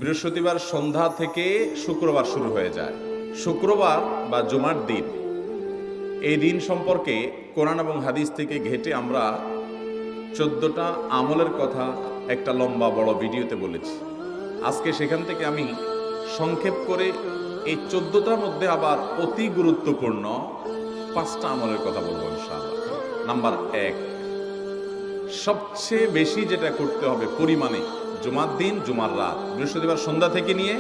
বৃহস্পতিবার সন্ধ্যা থেকে শুক্রবার শুরু হয়ে যায়। শুক্রবার বা জুমার দিন, এই দিন সম্পর্কে কোরআন এবং হাদিস থেকে ঘেঁটে আমরা 14টা আমলের কথা একটা লম্বা বড় ভিডিওতে বলেছি। আজকে সেখান থেকে আমি সংক্ষেপ করে এই 14টার মধ্যে আবার অতি গুরুত্বপূর্ণ 5টা আমলের কথা বলবো ইনশাআল্লাহ। নাম্বার 1, সবচেয়ে বেশি যেটা করতে হবে পরিমাণে, জুমার দিন জুমার রাত, বৃহস্পতিবার সন্ধ্যা থেকে নিয়ে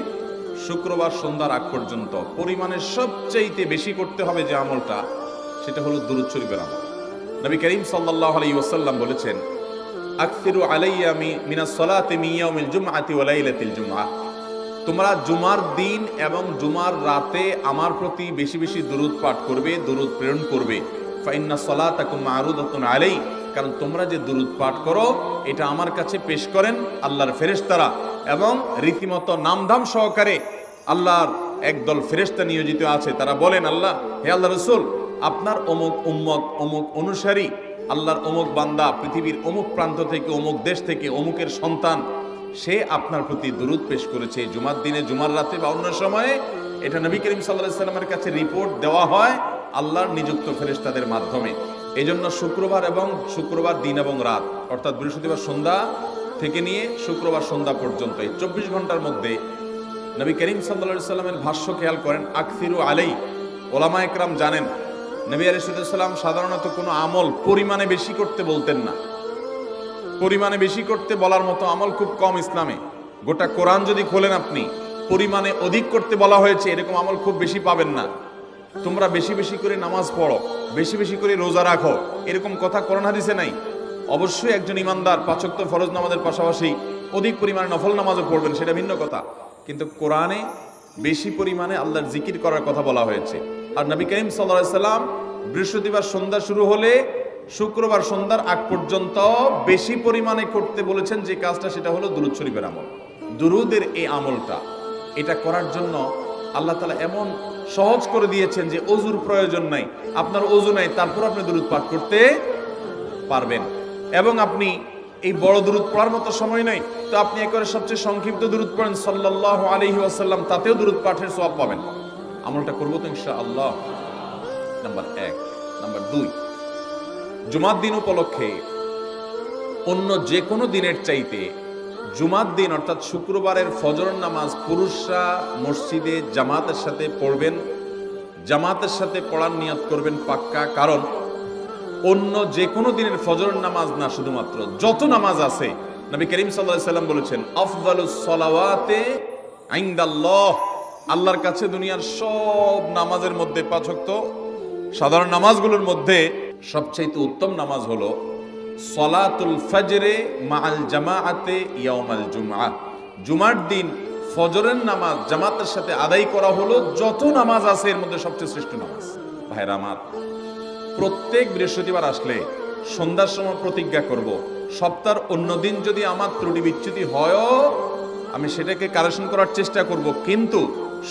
শুক্রবার সন্ধ্যার আগ পর্যন্ত পরিমাণে সবচাইতে বেশি করতে হবে যে আমলটা, সেটা হলো দুরূদ শরীফের আমল। নবী করিম সাল্লাল্লাহু আলাইহি ওয়াসাল্লাম বলেছেন, আকসিরু আলাইয়া মিনাস সালাতি মিন ইয়াউমিল জুমআতি ওয়া লাইলাতিল জুমআহ, তোমরা জুমার দিন এবং জুমার রাতে আমার প্রতি বেশি বেশি দুরূদ পাঠ করবে, দুরূদ প্রেরণ করবে। ফা ইন্না সালাতাকুম মা'রুদাতুন আলাই, কারণ তোমরা যে দুরূদ পাঠ করো এটা আমার কাছে পেশ করেন আল্লাহর ফেরেশতারা, এবং রীতিমতো নামধাম সহকারে আল্লাহর একদল ফেরেশতা নিয়োজিত আছে। তারা বলেন, আল্লাহ, হে আল্লাহ রাসূল, আপনার অমুক উম্মত, অমুক অনুসারী, আল্লাহর অমুক বান্দা পৃথিবীর অমুক প্রান্ত থেকে, অমুক দেশ থেকে, অমুকের সন্তান, সে আপনার প্রতি দুরূদ পেশ করেছে জুমার দিনে, জুমার রাতে বা অন্য সময়ে। এটা নবী করিম সাল্লাল্লাহু আলাইহি ওয়াসাল্লামের কাছে রিপোর্ট দেওয়া হয় আল্লাহর নিযুক্ত ফেরেশতাদের মাধ্যমে। এই জন্য শুক্রবার দিন এবং রাত, অর্থাৎ বৃহস্পতিবার সন্ধ্যা থেকে নিয়ে শুক্রবার সন্ধ্যা পর্যন্ত এই 24 ঘন্টার মধ্যে নবী করিম সাল্লাল্লাহু আলাইহি ওয়াসাল্লামের ভাষ্য খেয়াল করেন, আকসিরু আলাই। ওলামা একরাম জানেন, নবী আলাইহিস সালাম সাধারণত কোনো আমল পরিমাণে বেশি করতে বলতেন না। পরিমাণে বেশি করতে বলার মতো আমল খুব কম ইসলামে। গোটা কোরআন যদি খোলেন আপনি, পরিমাণে অধিক করতে বলা হয়েছে এরকম আমল খুব বেশি পাবেন না। তোমরা বেশি বেশি করে নামাজ পড়ো, বেশি বেশি করে রোজা রাখো, এরকম কথা কোরআন হাদিসে নাই। অবশ্যই একজন ইমানদার 5 ওয়াক্ত ফরজ নামাজের পাশাপাশি অধিক পরিমাণে নফল নামাজও পড়বেন, সেটা ভিন্ন কথা। কিন্তু কোরআনে বেশি পরিমাণে আল্লাহর জিকির করার কথা বলা হয়েছে। আর নবী করিম সাল্লাল্লাহু আলাইহি ওয়াসাল্লাম বৃহস্পতিবার সন্ধ্যা শুরু হলে শুক্রবার সন্ধ্যার আগ পর্যন্ত বেশি পরিমাণে করতে বলেছেন যে কাজটা, সেটা হলো দুরূদ শরীফের আমল। দুরূদের এই আমলটা, এটা করার জন্য আল্লাহ তাআলা এমন সহজ করে দিয়েছেন যে ওযুর প্রয়োজন নাই। আপনার ওযু নাই, তারপর আপনি দুরূদ পাঠ করতে পারবেন। এবং আপনি এই বড় দুরূদ পড়ার মতো সময় নাই, তো আপনি একেবারে সবচেয়ে সংক্ষিপ্ত দুরূদ পড়েন সাল্লাল্লাহু আলাইহি ওয়াসাল্লাম, তাতেও দুরূদ পাঠের সওয়াব পাবেন। আমলটা করবো তো ইনশাআল্লাহ। নাম্বার 1। নাম্বার 2, জুমার দিন উপলক্ষে অন্য যে কোনো দিনের চাইতে জুমার দিন অর্থাৎ শুক্রবারের ফজর নামাজ পুরুষরা মসজিদে জামাতের সাথে পড়বেন। জামাতের সাথে পড়ার নিয়ত করবেন পাক্কা, কারণ অন্য যে কোনো দিনের ফজর নামাজ না, শুধুমাত্র যত নামাজ আছে, নবী করিম সাল্লাল্লাহু আলাইহি ওয়াসাল্লাম বলেছেন, আফদালুস সালাওয়াতে ইনদাল্লাহ, আল্লাহর কাছে দুনিয়ার সব নামাজের মধ্যে 5 ওয়াক্ত সাধারণ নামাজগুলোর মধ্যে সবচাইতে উত্তম নামাজ হলো সলাতুল ফজরে মাআল জামাআতে ইয়াউমাল জুমআহ, জুমার দিন ফজরের নামাজ জামাতের সাথে আদায় করা হলো যত নামাজ আছে এর মধ্যে সবচেয়ে শ্রেষ্ঠ নামাজ। ভাইরা আমার, প্রত্যেক বৃহস্পতিবার আসলে সন্ধ্যার সময় প্রতিজ্ঞা করব, সপ্তাহের অন্য দিন যদি আমার ত্রুটি বিচ্যুতি হয়ও আমি সেটাকে কারেকশন করার চেষ্টা করব, কিন্তু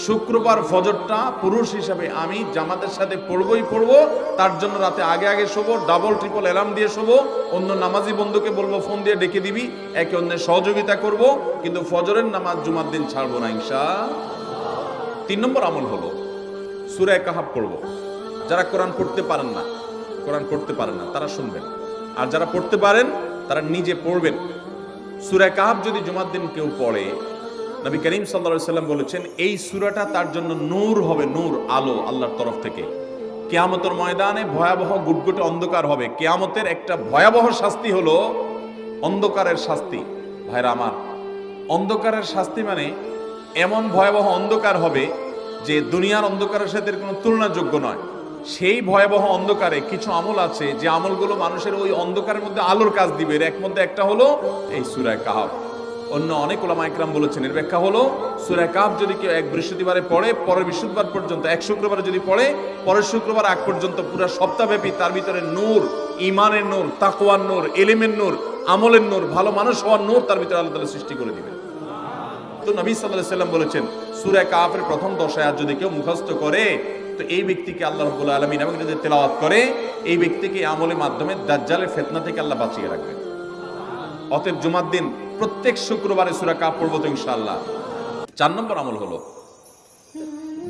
শুক্রবার ফজরটা পুরুষ হিসাবে আমি জামাতের সাথে পড়বই পড়বো। তার জন্য রাতে আগে আগে শোবো, ডাবল ট্রিপল অ্যালার্ম দিয়ে শোবো, অন্য নামাজি বন্ধুকে বলবো ফোন দিয়ে ডেকে দিবি, একে অন্যের সহযোগিতা করব, কিন্তু ফজরের নামাজ জুমার দিন ছাড়বো না ইনশাআল্লাহ। 3 নম্বর আমল হলো সূরা কাহাফ পড়বো। যারা কোরআন পড়তে পারেন না তারা শুনবেন, আর যারা পড়তে পারেন তারা নিজে পড়বেন। সূরা কাহাফ যদি জুমার দিন কেউ পড়ে, নবী করিম সাল্লাল্লাহু আলাইহি ওয়াসাল্লাম বলেছেন এই সূরাটা তার জন্য নূর হবে, নূর, আলো আল্লাহর তরফ থেকে। কিয়ামতের ময়দানে ভয়াবহ গুটগুটে অন্ধকার হবে। কিয়ামতের একটা ভয়াবহ শাস্তি হলো অন্ধকারের শাস্তি। ভাইরা আমার, অন্ধকারের শাস্তি মানে এমন ভয়াবহ অন্ধকার হবে যে দুনিয়ার অন্ধকারের সাথে কোনো তুলনাযোগ্য নয়। সেই ভয়াবহ অন্ধকারে কিছু আমল আছে যে আমলগুলো মানুষের ওই অন্ধকারের মধ্যে আলোর কাজ দিবে। এর মধ্যে একটা হলো এই সূরা কাহাফ। অন্য অনেক উলামা ইকরাম বলেছেন এর ব্যাখ্যা হলো সূরা কাহাফ যদি কেউ এক বৃহস্পতিবারে পড়ে, পরের বৃহস্পতিবার পর্যন্ত, এক শুক্রবারে যদি পড়ে, পরের শুক্রবার আগ পর্যন্ত পুরো সপ্তাহব্যাপী তার ভিতরে নূর, ঈমানের নূর, তাকওয়ার নূর, ইলমের নূর, আমলের নূর, ভালো মানুষ হওয়ার নূর তার ভিতরে আল্লাহ তাআলা সৃষ্টি করে দিবেন। তো নবী সাল্লাল্লাহু আলাইহি ওয়াসাল্লাম বলেছেন সূরা কাহাফের প্রথম 10 আয়াত যদি কেউ মুখস্থ করে, তো এই ব্যক্তিকে আল্লাহ রাব্বুল আলামিন এবং যদি তেলাওয়াত করে, এই ব্যক্তিকে আমলের মাধ্যমে দাজ্জালের ফিতনা থেকে আল্লাহ বাঁচিয়ে রাখবেন। অতএব জুমার দিন প্রত্যেক শুক্রবারে সূরা কাহাফ পড়ব তো ইনশাআল্লাহ। 4 নম্বর আমল হলো,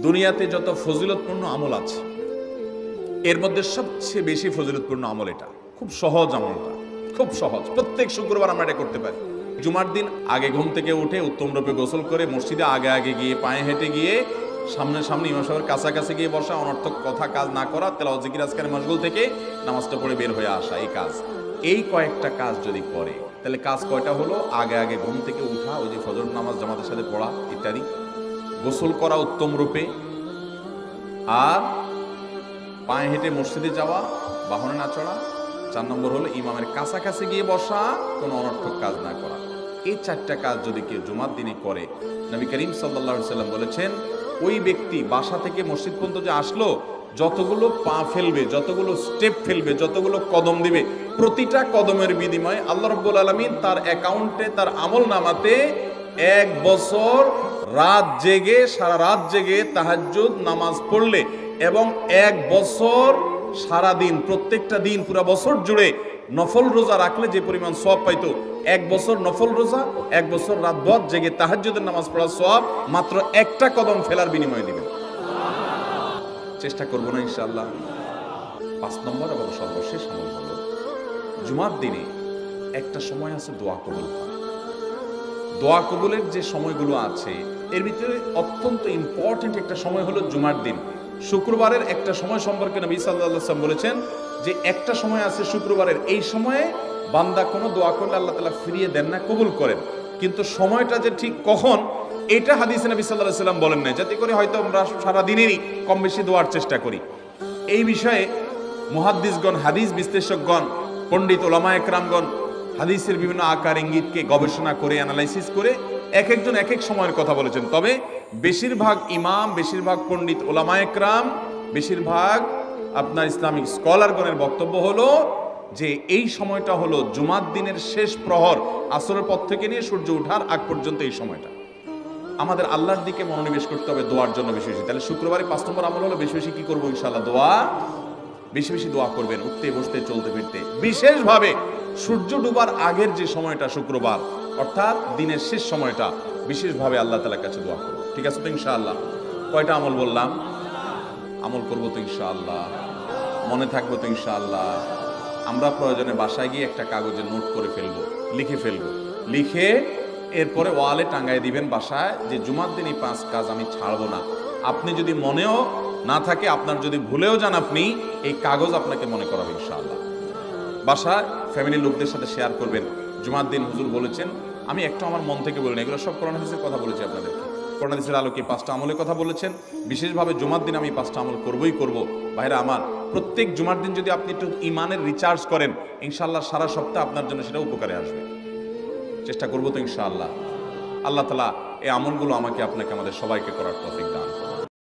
দুনিয়াতে যত ফজিলতপূর্ণ আমল আছে এর মধ্যে সবচেয়ে বেশি ফজিলতপূর্ণ আমল এটা। খুব সহজ আমলটা, খুব সহজ। প্রত্যেক শুক্রবার আমরা এটা করতে পারি। জুমার দিন আগে ঘুম থেকে উঠে উত্তম রূপে গোসল করে মসজিদে আগে আগে গিয়ে পায়ে হেঁটে গিয়ে সামনে ইমাম সাহেবের কাছাকাছি গিয়ে বসা, অনর্থক কথা কাজ না করা, তেলাওয়াত জিকির আজকারের মশগুল থেকে নামাজটা পড়ে বের হয়ে আসা, এই কাজ, এই কয়েকটা কাজ যদি করে তাহলে কাজ কয়টা হলো? আগে আগে ঘুম থেকে উঠা, ওই যে ফজর নামাজ জামাতের সাথে পড়া ইত্যাদি, গোসল করা উত্তম রূপে, আর পায়ে হেঁটে মসজিদে যাওয়া, বাহনে না চড়া। 4 নম্বর হলো ইমামের কাছাকাছি গিয়ে বসা, কোনো অনর্থক কাজ না করা। এই 4টা কাজ যদি কেউ জুমার দিনে করে, নবী করিম সাল্লাল্লাহু আলাইহি সাল্লাম বলেছেন ওই ব্যক্তি বাসা থেকে মসজিদ পর্যন্ত যে আসলো, যতগুলো পা ফেলবে, যতগুলো স্টেপ ফেলবে, যতগুলো কদম দিবে, প্রতিটা কদমের বিনিময়ে আল্লাহ রাব্বুল আলামিন তার অ্যাকাউন্টে, তার আমল নামাতে 1 বছর রাত জেগে, সারা রাত জেগে তাহাজ্জুদ নামাজ পড়লে এবং 1 বছর সারা দিন, প্রত্যেকটা দিন পুরা বছর জুড়ে নফল রোজা রাখলে যে পরিমাণ সওয়াব পাইতো, 1 বছর নফল রোজা, 1 বছর রাত ভর জেগে তাহাজ্জুদের নামাজ পড়ার সওয়াব মাত্র একটা কদম ফেলার বিনিময়ে দিবেন। চেষ্টা করবো না ইনশাআল্লাহ? 5 নম্বর এবং সর্বশেষ আমল হলো, জুমার দিনে একটা সময় আছে দোয়া কবুল। দোয়া কবুলের যে সময়গুলো আছে এর ভিতরে অত্যন্ত ইম্পর্টেন্ট একটা সময় হলো জুমার দিন। শুক্রবারের একটা সময় সম্পর্কে নবী সাল্লাল্লাহু আলাইহি ওয়াসাল্লাম বলেছেন যে একটা সময় আছে শুক্রবারের, এই সময়ে বান্দা কোনো দোয়া করলে আল্লাহ তাআলা ফিরিয়ে দেন না, কবুল করেন। কিন্তু সময়টা যে ঠিক কখন, এটা হাদিসে নবী সাল্লাল্লাহু আলাইহি ওয়াসাল্লাম বলেন না, যাতে করে হয়তো আমরা সারা দিনেরই কম বেশি দোয়ার চেষ্টা করি। এই বিষয়ে মুহাদ্দিসগণ, হাদিস বিশ্লেষকগণ, পণ্ডিত ওলামা একরামগণ হাদিসের বিভিন্ন আকার ইঙ্গিতকে গবেষণা করে, অ্যানালাইসিস করে এক একজন এক এক সময়ের কথা বলেছেন। তবে বেশিরভাগ ইমাম, বেশিরভাগ পণ্ডিত ওলামা একরাম, বেশিরভাগ আপনার ইসলামিক স্কলারগণের বক্তব্য হলো যে এই সময়টা হলো জুমার দিনের শেষ প্রহর, আসরের পর থেকে নিয়ে সূর্য ওঠার আগ পর্যন্ত। এই সময়টা আমাদের আল্লাহর দিকে মনোনিবেশ করতে হবে দোয়ার জন্য বেশি বেশি। তাহলে শুক্রবারে 5 নম্বর আমল হলো বেশি বেশি কি করবো? ইনশাআল্লাহ দোয়া, বেশি বেশি দোয়া করবেন, উঠতে বসতে চলতে ফিরতে। বিশেষভাবে সূর্য ডুবার আগের যে সময়টা শুক্রবার, অর্থাৎ দিনের শেষ সময়টা, বিশেষভাবে আল্লাহ তাআলার কাছে দোয়া করব। ঠিক আছে তো ইনশাআল্লাহ? কয়টা আমল বললাম? আমল করবো তো ইনশাআল্লাহ? মনে থাকবো তো ইনশাআল্লাহ? আমরা প্রয়োজনে বাসায় গিয়ে একটা কাগজে নোট করে ফেলবো, লিখে ফেলবো, লিখে এরপরে ওয়ালে টাঙ্গাই দিবেন বাসায় যে জুমার দিন এই 5 কাজ আমি ছাড়বো না। আপনি যদি মনেও না থাকে, আপনার যদি ভুলেও যান, আপনি এই কাগজ আপনাকে মনে করাবে ইনশাআল্লাহ। বাসায় ফ্যামিলির লোকদের সাথে শেয়ার করবেন। জুমার দিন হুজুর বলেছেন, আমি একটু আমার মন থেকে বলিনি, এগুলো সব কোরআন হাদিসের কথা বলেছি আপনাদেরকে। কোরআন হাদিসের আলোকে 5টা আমলের কথা বলেছেন, বিশেষভাবে জুমার দিন আমি 5টা আমল করবই করব। ভাইরা আমার, প্রত্যেক জুমার দিন যদি আপনি একটু ইমানের রিচার্জ করেন, ইনশাআল্লাহ সারা সপ্তাহ আপনার জন্য সেটা উপকারে আসবে। চেষ্টা করবো তো ইনশাআল্লাহ? আল্লাহ তাআলা এই আমলগুলো আমাকে, আপনাকে, আমাদের সবাইকে করার তৌফিক দান করুন।